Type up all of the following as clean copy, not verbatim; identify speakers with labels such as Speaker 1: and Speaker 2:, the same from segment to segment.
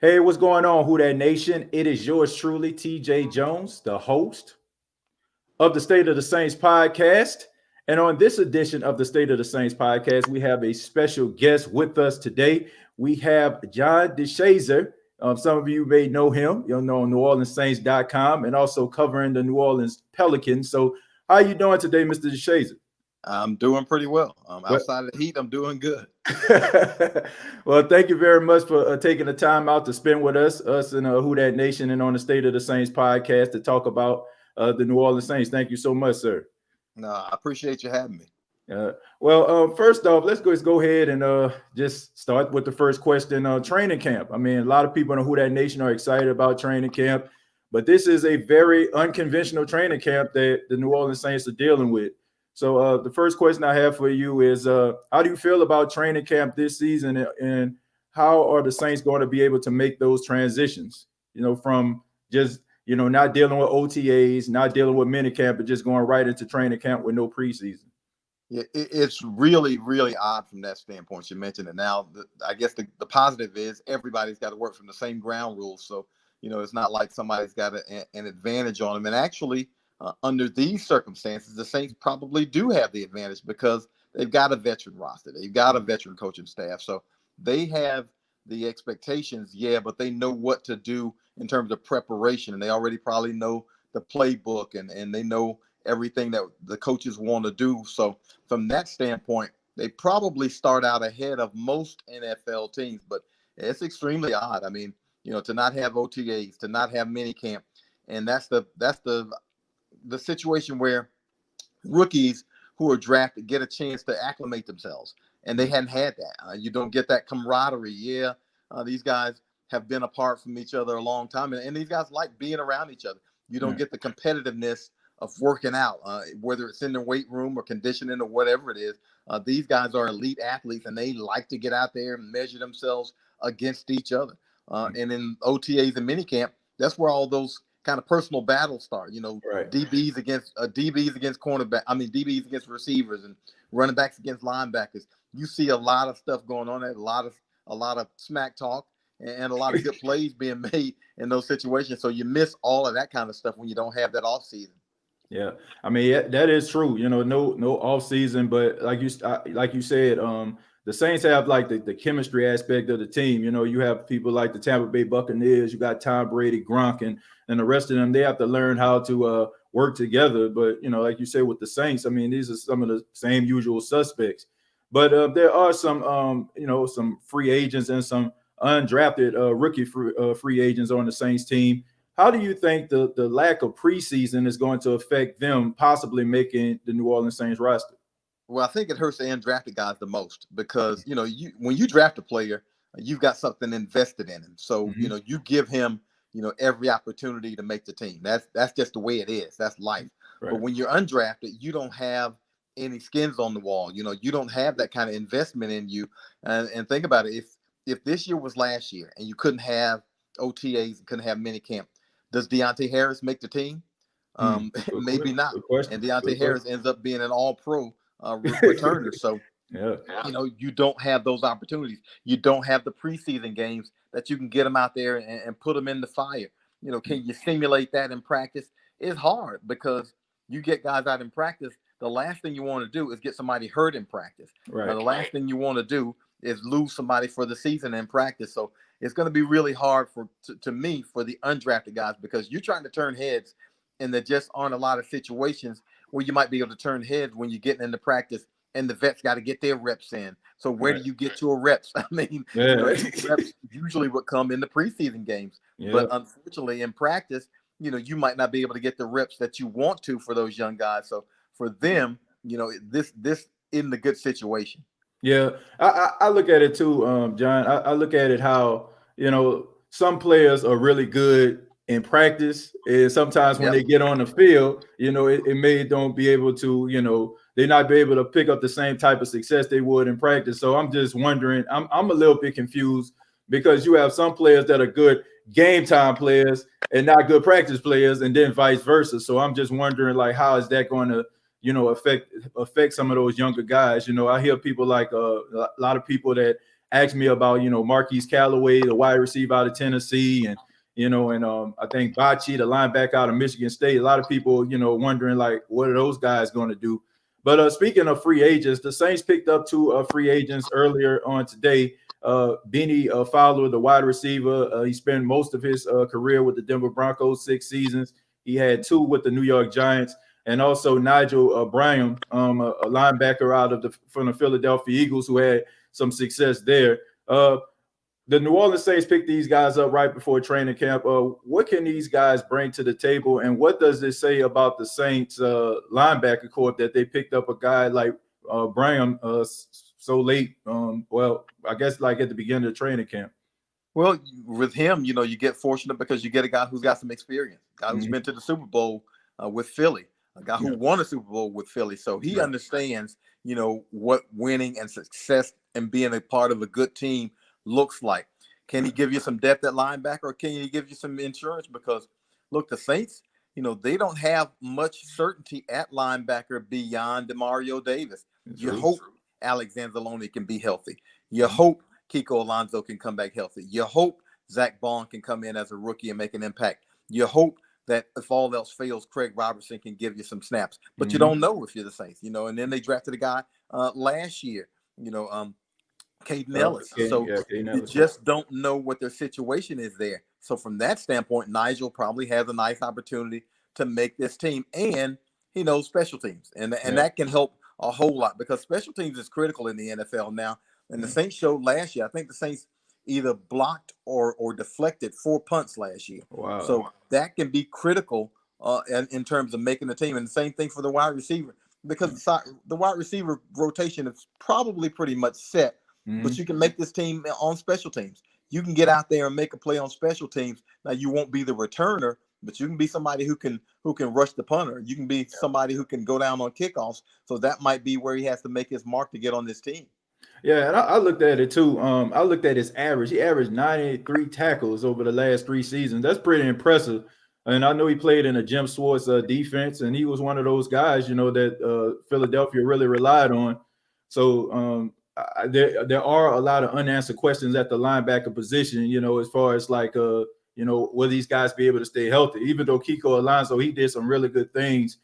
Speaker 1: Hey, what's going on, Who That Nation? It is yours truly, TJ Jones, the host of the State of the Saints podcast. And on this edition of the State of the Saints podcast, we have a special guest with us today. We have John DeShazier. Some of you may know him. You'll know on NewOrleansSaints.com and also covering the New Orleans Pelicans. So, how are you doing today, Mr. DeShazier?
Speaker 2: I'm doing pretty well.
Speaker 1: Well,
Speaker 2: Outside of the heat, I'm doing good.
Speaker 1: well, thank you very much for taking the time out to spend with us and Who That Nation, and on the State of the Saints podcast to talk about the New Orleans Saints. Thank you so much, sir.
Speaker 2: No, I appreciate you having me.
Speaker 1: First off, let's go ahead and just start with the first question. Training camp. I mean, a lot of people in Who That Nation are excited about training camp, but this is a very unconventional training camp that the New Orleans Saints are dealing with. So the first question I have for you is, how do you feel about training camp this season, and how are the Saints going to be able to make those transitions? From just not dealing with OTAs, not dealing with minicamp, but just going right into training camp with no preseason.
Speaker 2: Yeah, it's really, really odd from that standpoint. You mentioned it. Now, I guess the positive is everybody's got to work from the same ground rules. So, it's not like somebody's got an advantage on them. And actually, under these circumstances, the Saints probably do have the advantage because they've got a veteran roster. They've got a veteran coaching staff. So they have the expectations, yeah, but they know what to do in terms of preparation. And they already probably know the playbook and they know everything that the coaches want to do. So from that standpoint, they probably start out ahead of most NFL teams, but it's extremely odd. I mean, to not have OTAs, to not have minicamp, and that's the situation where rookies who are drafted get a chance to acclimate themselves, and they hadn't had that. You don't get that camaraderie. Yeah, these guys have been apart from each other a long time, and these guys like being around each other. You don't get the competitiveness of working out, whether it's in the weight room or conditioning or whatever it is. These guys are elite athletes, and they like to get out there and measure themselves against each other. And in OTAs and minicamp, that's where all those kind of personal battles start.
Speaker 1: Right.
Speaker 2: DBs against cornerback. I mean, DBs against receivers and running backs against linebackers. You see a lot of stuff going on there. A lot of smack talk and a lot of good plays being made in those situations. So you miss all of that kind of stuff when you don't have that off season.
Speaker 1: Yeah, I mean that is true. No off season, but like you said, the Saints have like the chemistry aspect of the team. You have people like the Tampa Bay Buccaneers. You got Tom Brady, Gronk, and the rest of them. They have to learn how to work together. But like you said with the Saints, I mean these are some of the same usual suspects. But there are some some free agents and some undrafted rookie free agents on the Saints team. How do you think the lack of preseason is going to affect them possibly making the New Orleans Saints roster?
Speaker 2: Well, I think it hurts the undrafted guys the most because, when you draft a player, you've got something invested in him. So, you give him, every opportunity to make the team. That's just the way it is. That's life. Right. But when you're undrafted, you don't have any skins on the wall. You don't have that kind of investment in you. And think about it. If this year was last year and you couldn't have OTAs and couldn't have minicamp, does Deontay Harris make the team? Maybe not. And Deontay Harris ends up being an all-pro returner. So,
Speaker 1: yeah,
Speaker 2: you don't have those opportunities. You don't have the preseason games that you can get them out there and put them in the fire. Can you simulate that in practice? It's hard because you get guys out in practice. The last thing you want to do is get somebody hurt in practice.
Speaker 1: Right.
Speaker 2: The last thing you want to do is lose somebody for the season in practice. So it's going to be really hard to me for the undrafted guys because you're trying to turn heads, and there just aren't a lot of situations where you might be able to turn heads when you're getting into practice, and the vets got to get their reps in. So where do you get your reps? I mean, reps usually would come in the preseason games, but unfortunately in practice, you might not be able to get the reps that you want to for those young guys. So for them, this isn't a good situation.
Speaker 1: Yeah, I look at it too, John. I look at it how, some players are really good in practice, and sometimes when they get on the field, it may don't be able to, they not be able to pick up the same type of success they would in practice. So I'm just wondering, I'm a little bit confused because you have some players that are good game time players and not good practice players, and then vice versa. So I'm just wondering, like, how is that going to affect some of those younger guys? I hear people like a lot of people that asked me about, Marquise Callaway, the wide receiver out of Tennessee, and I think Bocce, the linebacker out of Michigan State. A lot of people, wondering like, what are those guys going to do? But speaking of free agents, the Saints picked up two free agents earlier on today. Benny Fowler, the wide receiver, he spent most of his career with the Denver Broncos, 6 seasons. He had 2 with the New York Giants, and also Nigel Bryant, a linebacker from the Philadelphia Eagles, who had some success there. The New Orleans Saints picked these guys up right before training camp. What can these guys bring to the table, and what does this say about the Saints linebacker corps that they picked up a guy like Bryant so late? Well, I guess like at the beginning of training camp.
Speaker 2: Well, with him, you get fortunate because you get a guy who's got some experience, a guy who's been to the Super Bowl with Philly, a guy who won a Super Bowl with Philly. So he understands, what winning and success and being a part of a good team looks like. Can he give you some depth at linebacker, or can he give you some insurance? Because look, the Saints, they don't have much certainty at linebacker beyond DeMario Davis. You hope Alex Anzalone can be healthy. You hope Kiko Alonso can come back healthy. You hope Zach Baun can come in as a rookie and make an impact. You hope that if all else fails, Craig Robertson can give you some snaps. But you don't know if you're the Saints, and then they drafted a guy last year, Caden Ellis. You just don't know what their situation is there. So from that standpoint, Nigel probably has a nice opportunity to make this team, and he knows special teams. And that can help a whole lot, because special teams is critical in the NFL now. And the Saints showed last year, I think the Saints either blocked or deflected 4 punts last year.
Speaker 1: Wow.
Speaker 2: So that can be critical in terms of making the team. And the same thing for the wide receiver, because the wide receiver rotation is probably pretty much set. But you can make this team on special teams. You can get out there and make a play on special teams. Now, you won't be the returner, but you can be somebody who can rush the punter. You can be somebody who can go down on kickoffs. So that might be where he has to make his mark to get on this team.
Speaker 1: Yeah, and I looked at it too. I looked at his average. He averaged 93 tackles over the last 3 seasons. That's pretty impressive. And I know he played in a Jim Schwartz defense, and he was one of those guys, that Philadelphia really relied on. So there are a lot of unanswered questions at the linebacker position, as far as like, will these guys be able to stay healthy? Even though Kiko Alonso, he did some really good things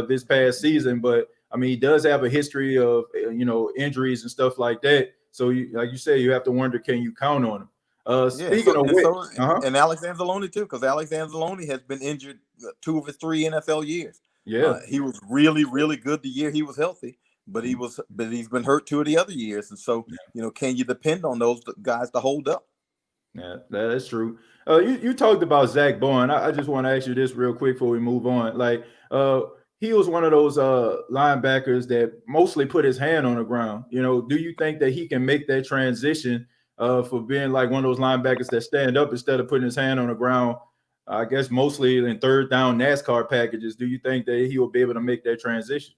Speaker 1: this past season, but I mean, he does have a history of, injuries and stuff like that. So, like you say, you have to wonder, can you count on him? Speaking of which,
Speaker 2: and Alex Anzalone too, because Alex Anzalone has been injured 2 of his 3 NFL years.
Speaker 1: Yeah,
Speaker 2: he was really, really good the year he was healthy, but he's been hurt 2 of the other years. And so, can you depend on those guys to hold up?
Speaker 1: Yeah, that is true. You talked about Zach Baun. I just want to ask you this real quick before we move on. Like, he was one of those linebackers that mostly put his hand on the ground. Do you think that he can make that transition for being like one of those linebackers that stand up instead of putting his hand on the ground? I guess mostly in third down NASCAR packages. Do you think that he will be able to make that transition?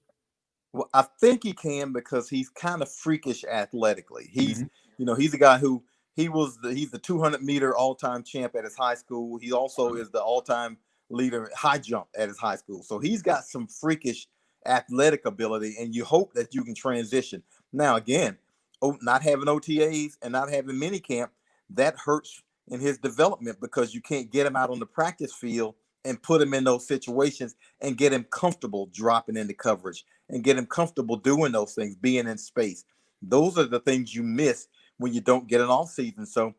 Speaker 2: Well, I think he can, because he's kind of freakish athletically. He's a guy who he's the 200-meter all-time champ at his high school. He also is the all-time leader high jump at his high school. So he's got some freakish athletic ability, and you hope that you can transition. Now, again, not having OTAs and not having minicamp, that hurts in his development, because you can't get him out on the practice field and put him in those situations and get him comfortable dropping into coverage and get him comfortable doing those things, being in space. Those are the things you miss when you don't get an off season. So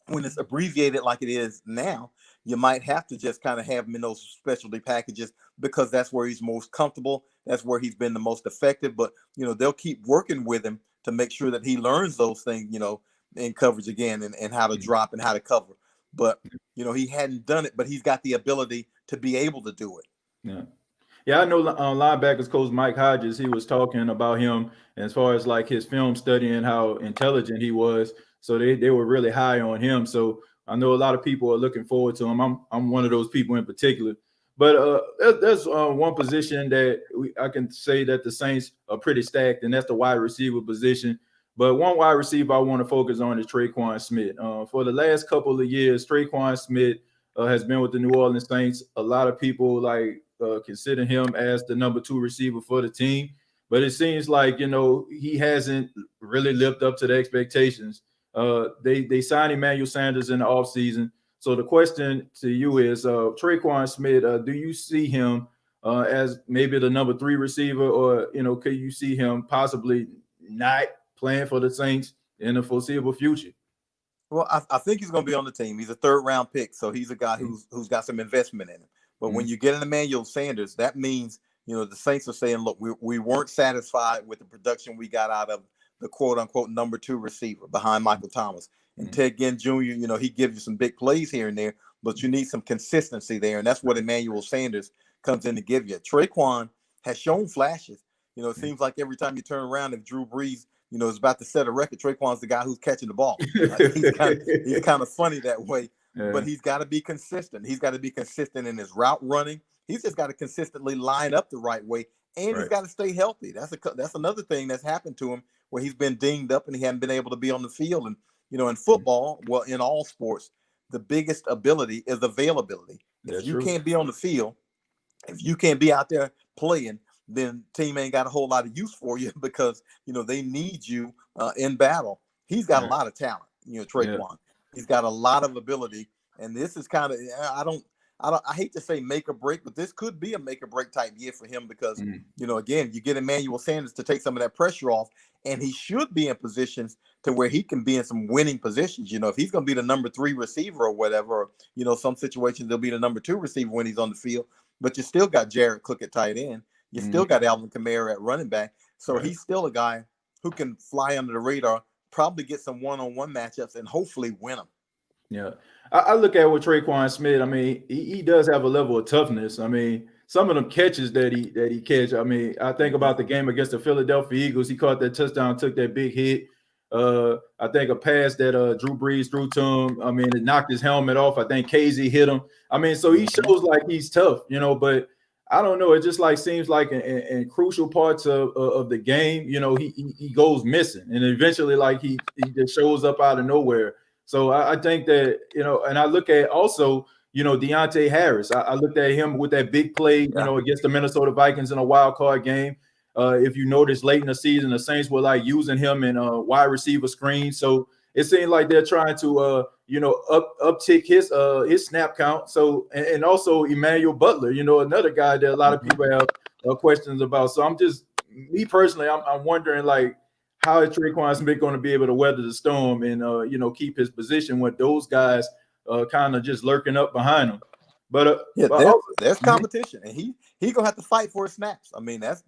Speaker 2: when it's abbreviated like it is now, you might have to just kind of have him in those specialty packages, because that's where he's most comfortable. That's where he's been the most effective. But, they'll keep working with him to make sure that he learns those things, in coverage again, and how to drop and how to cover. But, he hadn't done it, but he's got the ability to be able to do it.
Speaker 1: Yeah. Yeah, I know linebackers coach Mike Hodges, he was talking about him as far as like his film study and how intelligent he was. So they were really high on him. So I know a lot of people are looking forward to him. I'm one of those people in particular. But there's one position that I can say that the Saints are pretty stacked, and that's the wide receiver position. But one wide receiver I want to focus on is Tre'Quan Smith. For the last couple of years, Tre'Quan Smith has been with the New Orleans Saints. A lot of people consider him as the number 2 receiver for the team. but it seems like, he hasn't really lived up to the expectations. They signed Emmanuel Sanders in the offseason. So the question to you is, Traquan Smith, do you see him as maybe the number 3 receiver, or could you see him possibly not playing for the Saints in the foreseeable future?
Speaker 2: Well, I think he's going to be on the team. He's a 3rd-round pick, so he's a guy who's got some investment in him. But when you get an Emmanuel Sanders, that means the Saints are saying, look, we weren't satisfied with the production we got out of the quote-unquote number 2 receiver behind Michael Thomas. And Ted Ginn Jr., he gives you some big plays here and there, but you need some consistency there, and that's what Emmanuel Sanders comes in to give you. Traquan has shown flashes. It seems like every time you turn around, if Drew Brees is about to set a record, Traquan's the guy who's catching the ball. He's kind of funny that way, but he's got to be consistent. He's got to be consistent in his route running. He's just got to consistently line up the right way, and he's got to stay healthy. That's another thing that's happened to him, where he's been dinged up and he hadn't been able to be on the field. And in football, well, in all sports, the biggest ability is availability. If you can't be on the field, if you can't be out there playing, then team ain't got a whole lot of use for you, because they need you in battle. He's got a lot of talent, Traquan. He's got a lot of ability, and this is kind of I hate to say make or break, but this could be a make or break type year for him, because again, you get Emmanuel Sanders to take some of that pressure off, and he should be in positions to where he can be in some winning positions. If he's going to be the number 3 receiver or whatever, or some situations he'll be the number 2 receiver when he's on the field. But you still got Jared Cook at tight end. You still got Alvin Kamara at running back. So he's still a guy who can fly under the radar, probably get some one-on-one matchups, and hopefully win them.
Speaker 1: Yeah. I look at with Traquan Smith, I mean, he does have a level of toughness. I mean, some of them catches that he catch. I mean, I think about the game against the Philadelphia Eagles. He caught that touchdown, took that big hit. I think a pass that Drew Brees threw to him, I mean, it knocked his helmet off. I think KZ hit him. I mean, so he shows like he's tough, but I don't know. It just seems like in crucial parts of the game, he goes missing, and eventually he just shows up out of nowhere. So I think that, and I look at also, Deontay Harris. I looked at him with that big play, against the Minnesota Vikings in a wild card game. If you notice late in the season, the Saints were using him in wide receiver screens. So it seemed like they're trying to, uptick his snap count. So, and also Emmanuel Butler, another guy that a lot of people have questions about. So me personally, I'm wondering how is Traquan Smith going to be able to weather the storm and, keep his position with those guys kind of just lurking up behind him. But
Speaker 2: there's competition, and he's going to have to fight for his snaps. I mean, that's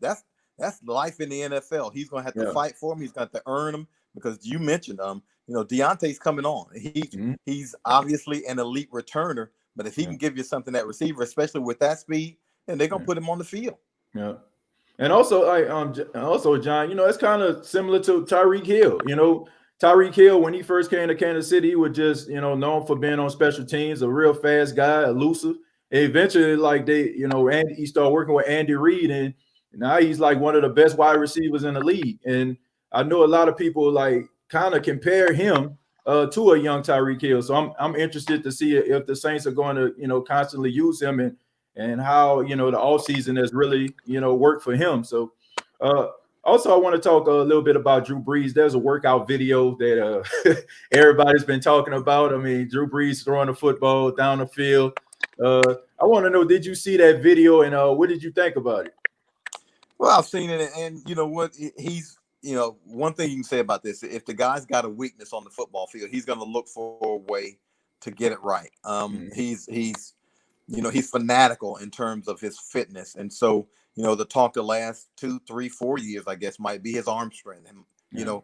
Speaker 2: life in the NFL. He's going to have to fight for them. He's going to have to earn them, because you mentioned Deontay's coming on. He's obviously an elite returner, but if he can give you something at receiver, especially with that speed, then they're going to put him on the field.
Speaker 1: Yeah. And also, John, it's kind of similar to Tyreek Hill. Tyreek Hill, when he first came to Kansas City, he was just, known for being on special teams, a real fast guy, elusive. And eventually, he started working with Andy Reid, and now he's one of the best wide receivers in the league. And I know a lot of people kind of compare him to a young Tyreek Hill. So I'm interested to see if the Saints are going to, constantly use him, and how, the offseason has really, worked for him. So also, I want to talk a little bit about Drew Brees. There's a workout video that everybody's been talking about. I mean, Drew Brees throwing the football down the field. I want to know, did you see that video, and what did you think about it?
Speaker 2: Well, I've seen it, and you know what? He's, one thing you can say about this: if the guy's got a weakness on the football field, he's going to look for a way to get it right. He's fanatical in terms of his fitness, and so the talk the last 2, 3, 4 years, I guess, might be his arm strength. And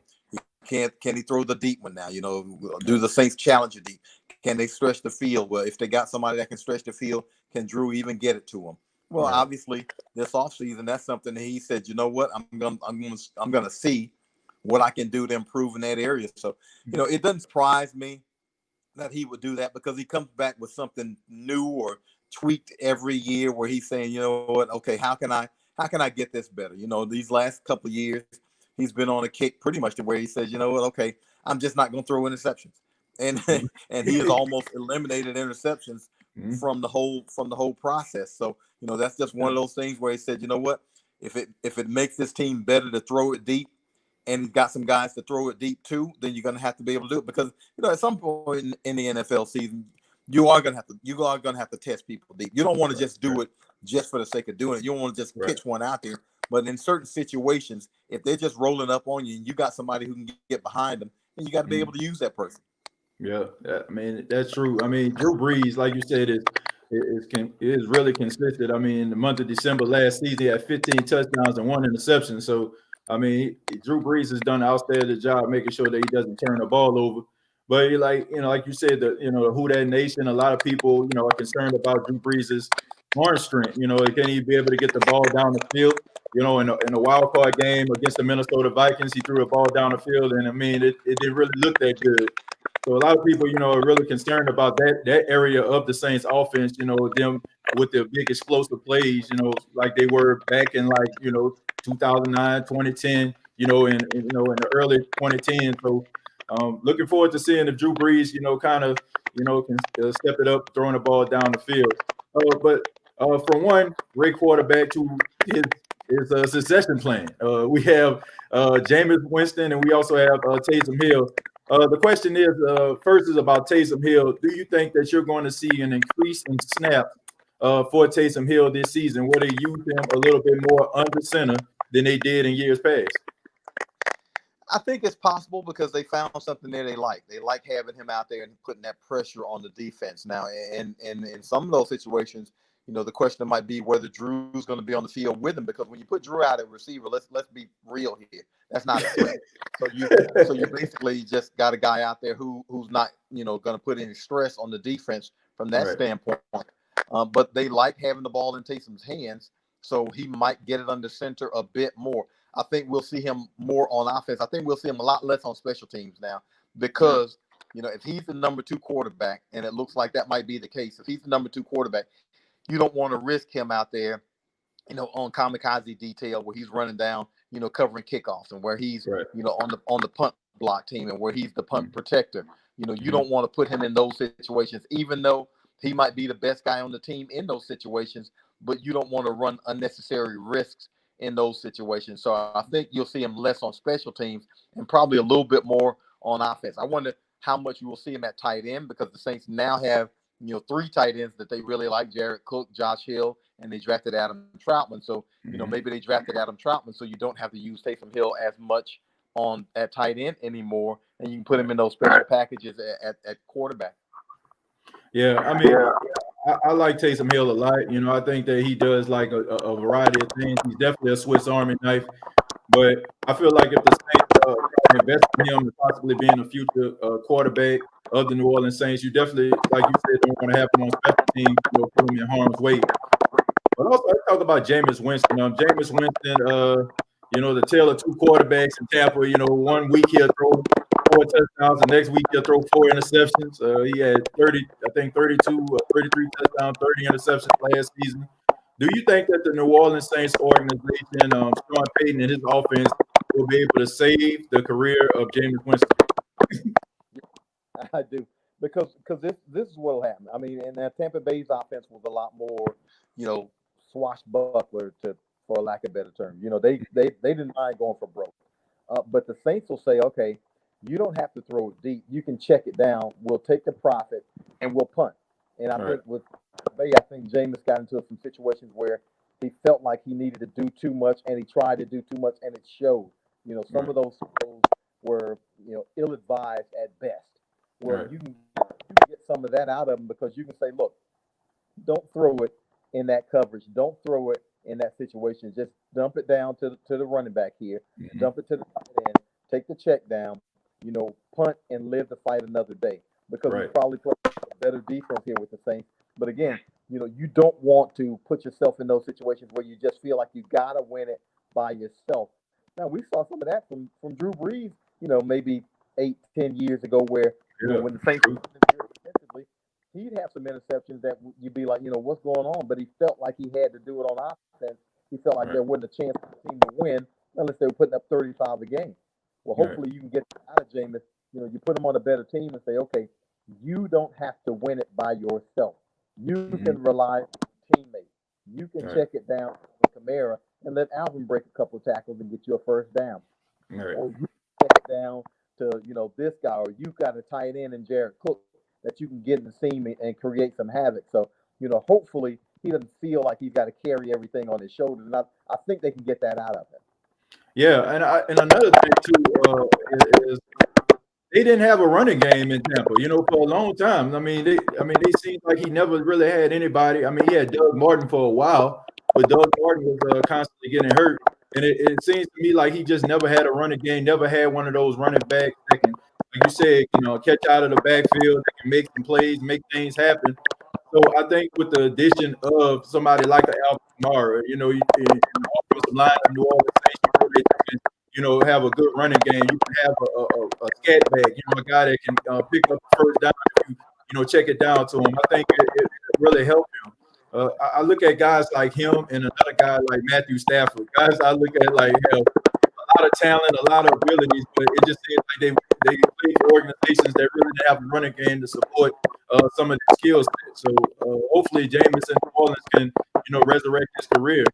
Speaker 2: can he throw the deep one now? Do the Saints challenge it deep? Can they stretch the field? Well, if they got somebody that can stretch the field, can Drew even get it to him? Well, obviously, this offseason, that's something that he said, you know what, I'm gonna see what I can do to improve in that area. So, it doesn't surprise me that he would do that, because he comes back with something new or tweaked every year, where he's saying, you know what, okay, how can I get this better? These last couple of years, he's been on a kick pretty much to where he says, you know what, okay, I'm just not going to throw interceptions, and he has almost eliminated interceptions from the whole process. So that's just one of those things where he said, you know what, If it makes this team better to throw it deep, and he's got some guys to throw it deep too, then you're going to have to be able to do it, because at some point in the NFL season, you are going to have to test people deep. You don't want to just do it just for the sake of doing it. You don't want to just pitch one out there. But in certain situations, if they're just rolling up on you and you got somebody who can get behind them, then you got to be able to use that person.
Speaker 1: Yeah, I mean, that's true. I mean, Drew Brees, like you said, is really consistent. I mean, in the month of December last season, he had 15 touchdowns and 1 interception. So, I mean, Drew Brees has done an outstanding job making sure that he doesn't turn the ball over. But like you said, the Who Dat Nation, a lot of people, are concerned about Drew Brees' arm strength. Can he be able to get the ball down the field? In a wild card game against the Minnesota Vikings, he threw a ball down the field, and I mean, it didn't really look that good. So a lot of people, are really concerned about that area of the Saints offense, them with the big explosive plays, like they were back in 2009, 2010, in the early 2010s. So looking forward to seeing if Drew Brees, can step it up, throwing the ball down the field. But from one great quarterback to his succession plan, we have Jameis Winston, and we also have Taysom Hill. The question is, first is about Taysom Hill. Do you think that you're going to see an increase in snaps for Taysom Hill this season, where they use him a little bit more under center than they did in years past?
Speaker 2: I think it's possible because they found something there they like. They like having him out there and putting that pressure on the defense. Now, and in some of those situations, the question might be whether Drew's going to be on the field with him, because when you put Drew out at receiver, let's be real here. That's not a threat. So you basically just got a guy out there who's not going to put any stress on the defense from that standpoint. But they like having the ball in Taysom's hands, so he might get it under center a bit more. I think we'll see him more on offense. I think we'll see him a lot less on special teams now, because if he's the number 2 quarterback, and it looks like that might be the case, if he's the number 2 quarterback, you don't want to risk him out there, on kamikaze detail where he's running down, covering kickoffs, and where he's, on the punt block team, and where he's the punt protector. You don't want to put him in those situations, even though he might be the best guy on the team in those situations, but you don't want to run unnecessary risks in those situations. So I think you'll see him less on special teams and probably a little bit more on offense. I wonder how much you will see him at tight end, because the Saints now have 3 tight ends that they really like: Jared Cook, Josh Hill, and they drafted Adam Troutman. So, maybe they drafted Adam Troutman so you don't have to use Taysom Hill as much at tight end anymore, and you can put him in those special packages at quarterback.
Speaker 1: Yeah, I mean, I like Taysom Hill a lot. I think that he does like a variety of things. He's definitely a Swiss Army knife. But I feel like if the Saints invest in him and possibly being a future quarterback of the New Orleans Saints, you definitely, like you said, don't want to have him on special teams, put him in harm's way. But also, let's talk about Jameis Winston. Jameis Winston, the tale of 2 quarterbacks in Tampa. 1 week he'll throw 4 touchdowns, the next week he'll throw 4 interceptions. He had 33 touchdowns, 30 interceptions last season. Do you think that the New Orleans Saints organization, Sean Payton and his offense, will be able to save the career of Jameis Winston?
Speaker 3: I do, because this is what will happen. I mean, and Tampa Bay's offense was a lot more, swashbuckler, for lack of a better term. They didn't mind going for broke. But the Saints will say, okay, you don't have to throw it deep. You can check it down. We'll take the profit and we'll punt. And I think with Bay, I think Jameis got into some situations where he felt like he needed to do too much, and he tried to do too much, and it showed. Some of those were, ill-advised at best. Where you can get some of that out of him, because you can say, look, don't throw it in that coverage. Don't throw it in that situation. Just dump it down to the running back here. Dump it to the tight end. Take the check down. Punt and live to fight another day. Because we probably play a better defense here with the Saints. But again, you don't want to put yourself in those situations where you just feel like you got to win it by yourself. Now, we saw some of that from Drew Brees, maybe 8-10 years ago, where when the Saints were defensively, he'd have some interceptions that you'd be like, what's going on? But he felt like he had to do it on offense. He felt like there wasn't a chance for the team to win unless they were putting up 35 a game. Well, hopefully you can get out of Jameis. You put him on a better team and say, okay, you don't have to win it by yourself. You can rely on your teammates. You can check it down with Kamara and let Alvin break a couple of tackles and get you a first down.
Speaker 1: Right.
Speaker 3: Or you check it down to, this guy, or you've got a tight end in Jared Cook that you can get in the seam and create some havoc. So, hopefully he doesn't feel like he's got to carry everything on his shoulders. And I think they can get that out of him.
Speaker 1: Yeah, and another thing too is they didn't have a running game in Tampa, for a long time. I mean, they seemed like he never really had anybody. I mean, he had Doug Martin for a while, but Doug Martin was constantly getting hurt, and it seems to me like he just never had a running game, never had one of those running backs that can, like you said, catch out of the backfield, that can make some plays, make things happen. So I think with the addition of somebody like an Alvin Kamara, in the offensive line of New Orleans Saints, have a good running game. You can have a scat bag, a guy that can pick up the first down if you check it down to him. I think it really helped him. I look at guys like him and another guy like Matthew Stafford. Guys I look at like a lot of talent, a lot of abilities, but it just seems like they play for organizations that really didn't have a running game to support some of the skill sets. So hopefully Jameis in New Orleans can resurrect his career.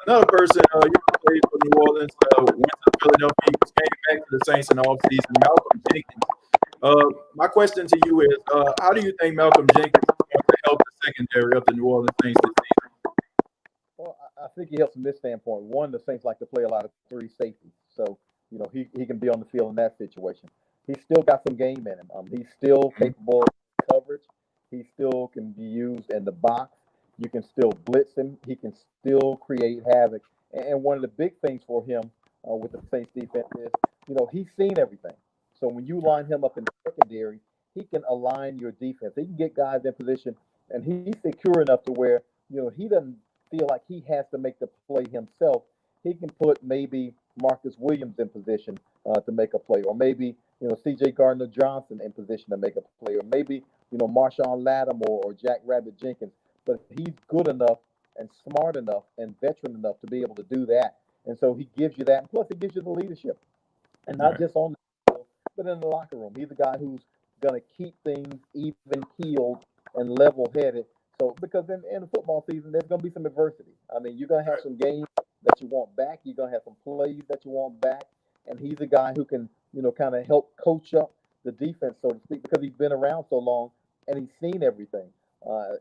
Speaker 1: Another person, played for New Orleans, went to Philadelphia Eagles, came back to the Saints in the offseason, Malcolm Jenkins. My question to you is, how do you think Malcolm Jenkins is going to help the secondary of the New Orleans Saints this season?
Speaker 3: Well, I think he helps from this standpoint. One, the Saints like to play a lot of three safeties. So, he can be on the field in that situation. He's still got some game in him. He's still capable of coverage. He still can be used in the box. You can still blitz him. He can still create havoc. And one of the big things for him with the Saints defense is, he's seen everything. So when you line him up in the secondary, he can align your defense. He can get guys in position, and he's secure enough to where, he doesn't feel like he has to make the play himself. He can put maybe Marcus Williams in position to make a play, or maybe, C.J. Gardner-Johnson in position to make a play, or maybe, Marshawn Lattimore or Jack Rabbit Jenkins. But he's good enough and smart enough and veteran enough to be able to do that. And so he gives you that. And plus, he gives you the leadership. And not just on the field, but in the locker room. He's a guy who's going to keep things even keeled and level-headed. So, because in the football season, there's going to be some adversity. I mean, you're going to have some games that you want back. You're going to have some plays that you want back. And he's a guy who can, kind of help coach up the defense, so to speak, because he's been around so long and he's seen everything.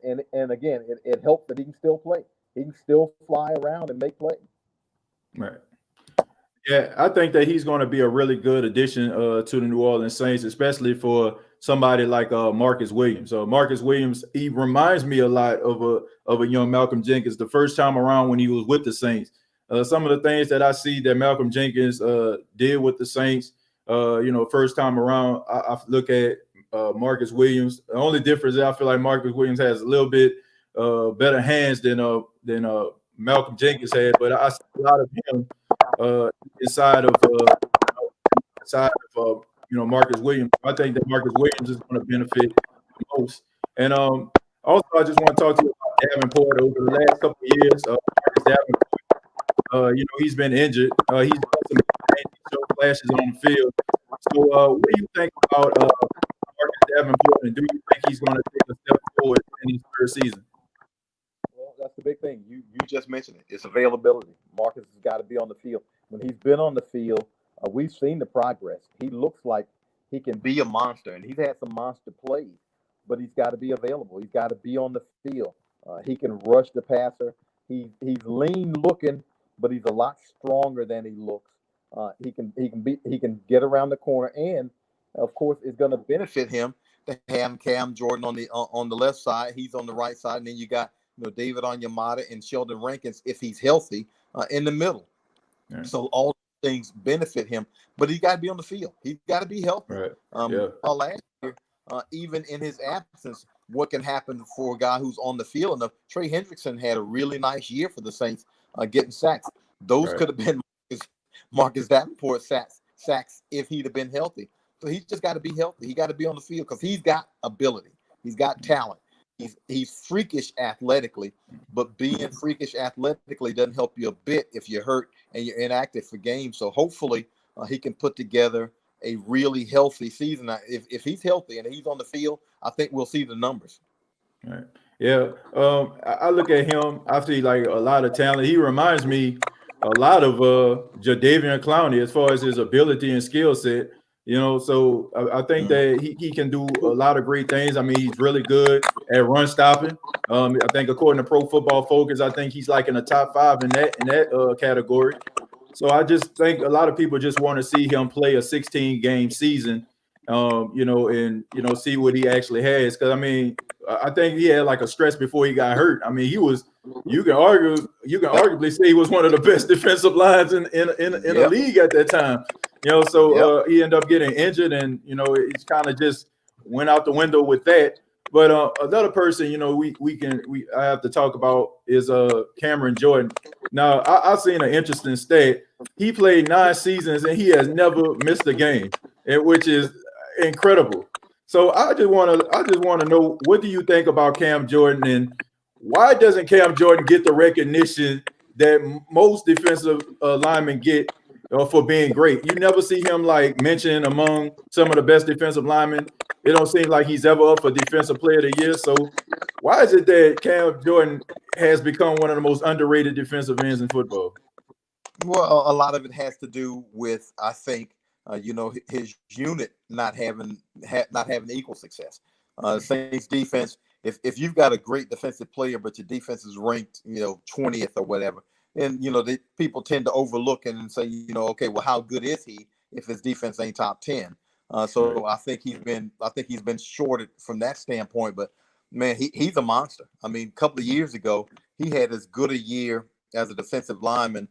Speaker 3: And again, it helps that he can still play. He can still fly around and make plays.
Speaker 1: Right. Yeah, I think that he's going to be a really good addition to the New Orleans Saints, especially for somebody like Marcus Williams. Marcus Williams, he reminds me a lot of a young Malcolm Jenkins. The first time around when he was with the Saints, some of the things that I see that Malcolm Jenkins did with the Saints, first time around, I look at Marcus Williams. The only difference is I feel like Marcus Williams has a little bit better hands than Malcolm Jenkins had, but I see a lot of him inside of Marcus Williams. I think that Marcus Williams is going to benefit the most. And also, I just want to talk to you about Davenport over the last couple of years. Marcus Davenport, he's been injured. He's got some flashes on the field. So, what do you think about Marcus Davenport, and do you think he's going to take a step forward in his third season?
Speaker 3: Well, that's the big thing. You just mentioned it. It's availability. Marcus has got to be on the field. When he's been on the field, we've seen the progress. He looks like he can be a monster, and he's had some monster plays, but he's got to be available. He's got to be on the field. He can rush the passer. He's lean looking, but he's a lot stronger than he looks. He can get around the corner, and of course, it's going to benefit him to have Cam Jordan on the left side. He's on the right side, and then you got David Onyemata and Sheldon Rankins, if he's healthy, in the middle. Yeah. So all things benefit him, but he's got to be on the field. He's got to be healthy. Right. Last year, even in his absence, what can happen for a guy who's on the field enough? Trey Hendrickson had a really nice year for the Saints, getting sacks. Those could have been Marcus Davenport sacks if he'd have been healthy. So he's just got to be healthy. He got to be on the field because he's got ability. He's got talent. He's freakish athletically, but being freakish athletically doesn't help you a bit if you're hurt and you're inactive for games. So hopefully he can put together a really healthy season. If he's healthy and he's on the field, I think we'll see the numbers.
Speaker 1: Right. Yeah, I look at him. I see like a lot of talent. He reminds me a lot of Jadeveon Clowney as far as his ability and skill set. So I think
Speaker 2: Mhm.
Speaker 1: that he can do a lot of great things. I mean, he's really good at run stopping. I think according to Pro Football Focus, I think he's like in the top 5 in that category. So I just think a lot of people just want to see him play a 16 game season, and see what he actually has. Because I mean, I think he had like a stretch before he got hurt. I mean, he was. You can
Speaker 2: Yep.
Speaker 1: arguably say he was one of the best defensive lines in the
Speaker 2: Yep.
Speaker 1: league at that time.
Speaker 2: Yep.
Speaker 1: So he ended up getting injured, and it's kind of just went out the window with that. But another person, I have to talk about is Cameron Jordan. Now I've seen an interesting stat. He played 9 seasons and he has never missed a game, which is incredible. So I just want to know, what do you think about Cam Jordan, and why doesn't Cam Jordan get the recognition that most defensive linemen get for being great? You never see him like mentioned among some of the best defensive linemen. It don't seem like he's ever up for Defensive Player of the Year. So why is it that Cam Jordan has become one of the most underrated defensive ends in football?
Speaker 2: Well, a lot of it has to do with, I think, his unit not having equal success. Saints defense. If you've got a great defensive player, but your defense is ranked, 20th or whatever, then people tend to overlook it and say, okay, well, how good is he if his defense ain't top 10?
Speaker 1: Right.
Speaker 2: So I think he's been shorted from that standpoint. But man, he's a monster. I mean, a couple of years ago, he had as good a year as a defensive lineman,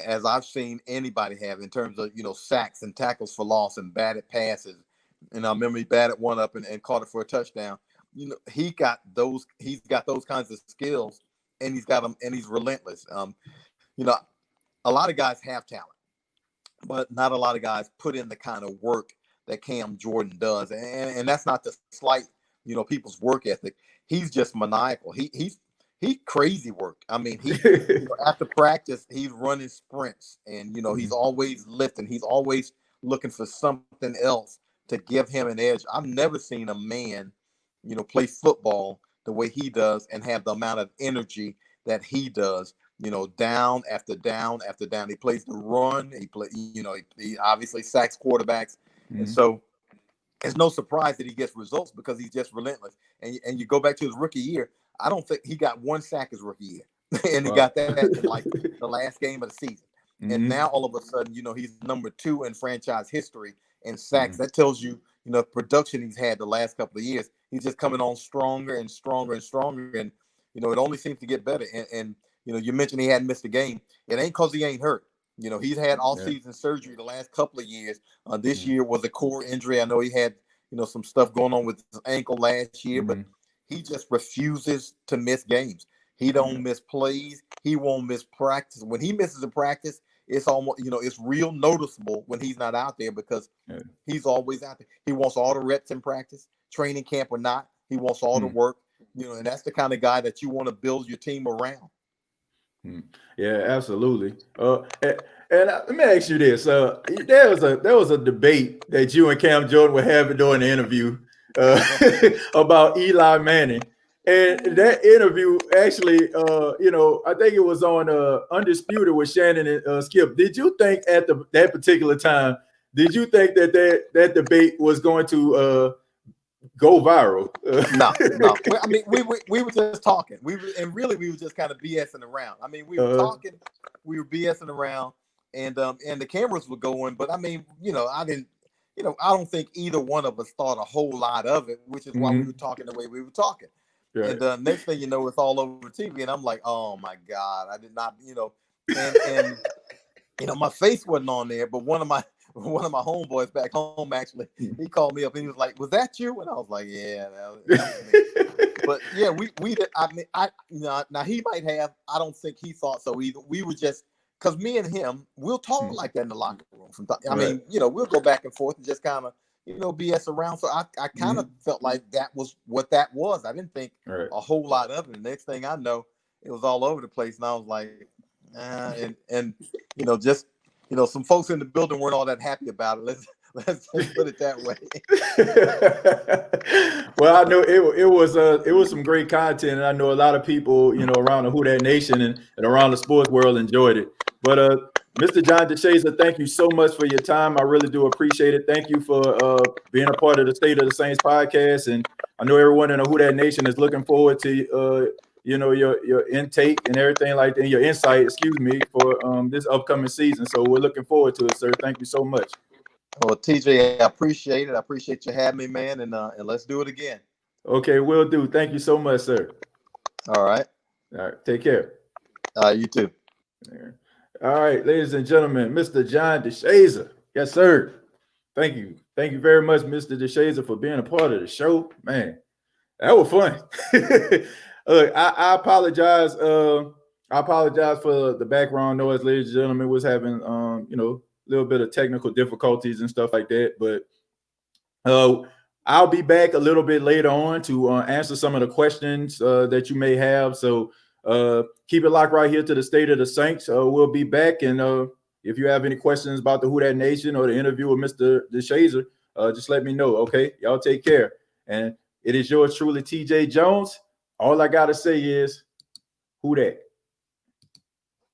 Speaker 2: as I've seen anybody have in terms of, sacks and tackles for loss and batted passes. And I remember he batted one up and caught it for a touchdown. He's got those kinds of skills, and he's got them, and he's relentless. You know, a lot of guys have talent, but not a lot of guys put in the kind of work that Cam Jordan does. And that's not to slight, people's work ethic. He's just maniacal. He crazy work. I mean, after practice, he's running sprints, and he's always lifting. He's always looking for something else to give him an edge. I've never seen a man, play football the way he does and have the amount of energy that he does. Down after down after down. He plays the run. He obviously sacks quarterbacks, and
Speaker 1: Mhm.
Speaker 2: so it's no surprise that he gets results because he's just relentless. And you go back to his rookie year, I don't think he got one sack his rookie year, and he
Speaker 1: Wow.
Speaker 2: got that in like the last game of the season. And
Speaker 1: Mhm.
Speaker 2: now all of a sudden, he's number 2 in franchise history in sacks.
Speaker 1: Mhm.
Speaker 2: That tells you, production he's had the last couple of years. He's just coming on stronger and stronger and stronger, and it only seems to get better. And you mentioned he hadn't missed a game. It ain't because he ain't hurt. He's had
Speaker 1: Yeah.
Speaker 2: off-season surgery the last couple of years. This
Speaker 1: Mhm.
Speaker 2: year was a core injury. I know he had, some stuff going on with his ankle last year, but
Speaker 1: Mhm.
Speaker 2: he just refuses to miss games. He
Speaker 1: Yeah.
Speaker 2: don't miss plays. He won't miss practice. When he misses a practice, it's almost, it's real noticeable when he's not out there because
Speaker 1: Yeah.
Speaker 2: he's always out there. He wants all the reps in practice, training camp or not. He wants all the
Speaker 1: Mhm.
Speaker 2: work, and that's the kind of guy that you want to build your team around.
Speaker 1: Mhm. Yeah, absolutely. And let me ask you this: there was a debate that you and Cam Jordan were having during the interview uh, about Eli Manning, and that interview actually, I think it was on Undisputed with Shannon and Skip. Did you think at that particular time? Did you think that debate was going to go viral?
Speaker 2: No, no. I mean, we were just talking. We were just kind of BSing around. I mean, we were
Speaker 1: uh,
Speaker 2: talking, we were BSing around, and the cameras were going. But I mean, I didn't, I don't think either one of us thought a whole lot of it, which is why we were
Speaker 1: mhm.
Speaker 2: talking the way we were talking.
Speaker 1: Right.
Speaker 2: And next thing you know, it's all over TV, and I'm like, oh my god, I did not, and my face wasn't on there, but one of my homeboys back home actually, he called me up and he was like, "Was that you?" And I was like, "Yeah, that was me." But yeah, we did. I mean, now he might have. I don't think he thought so either. We were just because me and him, we'll talk like that in the locker room. I
Speaker 1: Right.
Speaker 2: mean, we'll go back and forth and just kind of BS around. So I kind of
Speaker 1: Mhm.
Speaker 2: felt like that was what that was. I didn't think
Speaker 1: Right.
Speaker 2: a whole lot of it. The next thing I know, it was all over the place, and I was like, and just some folks in the building weren't all that happy about it. Let's put it that way.
Speaker 1: Well, I know it was some great content, and I know a lot of people, around the Who Dat Nation and around the sports world enjoyed it. But Mr. John DeShazier, thank you so much for your time. I really do appreciate it. Thank you for being a part of the State of the Saints podcast, and I know everyone in the Who Dat Nation is looking forward to your intake and everything like that, your insight, excuse me, for this upcoming season. So we're looking forward to it, sir. Thank you so much.
Speaker 2: Well, TJ, I appreciate it. I appreciate you having me, man, and let's do it again.
Speaker 1: Okay, will do. Thank you so much, sir.
Speaker 2: All right.
Speaker 1: All right, take care.
Speaker 2: You too.
Speaker 1: All right, ladies and gentlemen, Mr. John DeShazier. Yes, sir. Thank you. Thank you very much, Mr. DeShazier, for being a part of the show. Man, that was fun. I apologize. I apologize for the background noise, ladies and gentlemen. Was having a little bit of technical difficulties and stuff like that. But I'll be back a little bit later on to answer some of the questions that you may have. So keep it locked right here to the State of the Saints. We'll be back. And if you have any questions about the Who Dat Nation or the interview with Mr. DeShazier, just let me know. Okay, y'all take care. And it is yours truly, TJ Jones. All I got to say is, who dat?